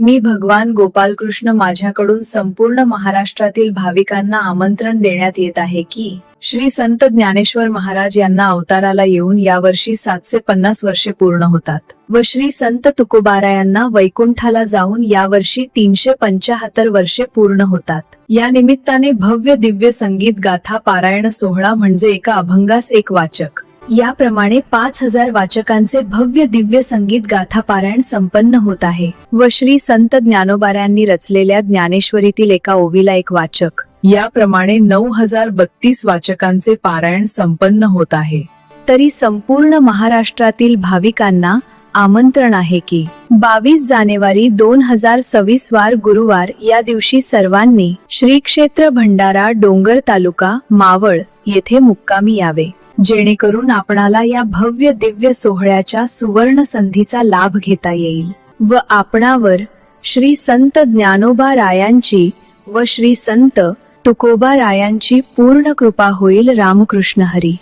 मी भगवान गोपालकृष्ण माझ्याकडून संपूर्ण महाराष्ट्रातील भाविकांना आमंत्रण देण्यात येत आहे की श्री संत ज्ञानेश्वर महाराज यांना अवताराला येऊन यावर्षी 750 वर्षे पूर्ण होतात व श्री संत तुकोबारायांना वैकुंठाला जाऊन यावर्षी 375 वर्षे पूर्ण होतात। या निमित्ताने भव्य दिव्य संगीत गाथा पारायण सोहळा म्हणजे एका अभंगास एक वाचक याप्रमाणे 5000 वाचकांचे भव्य दिव्य संगीत गाथा पारायण संपन्न होत आहे व श्री संत ज्ञानोबारायांनी रचलेल्या ज्ञानेश्वरीतील एका ओवीला एक वाचक याप्रमाणे 9032 वाचकांचे पारायण संपन्न होत आहे। तरी संपूर्ण महाराष्ट्रातील भाविकांना आमंत्रण आहे की 22 जानेवारी 2026 वार गुरुवार या दिवशी सर्वांनी श्री क्षेत्र भंडारा डोंगर तालुका मावळ येथे मुक्कामी यावे, जेणेकरून आपणाला या भव्य दिव्य सोहळ्याच्या सुवर्ण संधीचा लाभ घेता येईल व आपणावर श्री संत ज्ञानोबा रायांची व श्री संत तुकोबा रायांची पूर्ण कृपा होईल। रामकृष्ण हरी।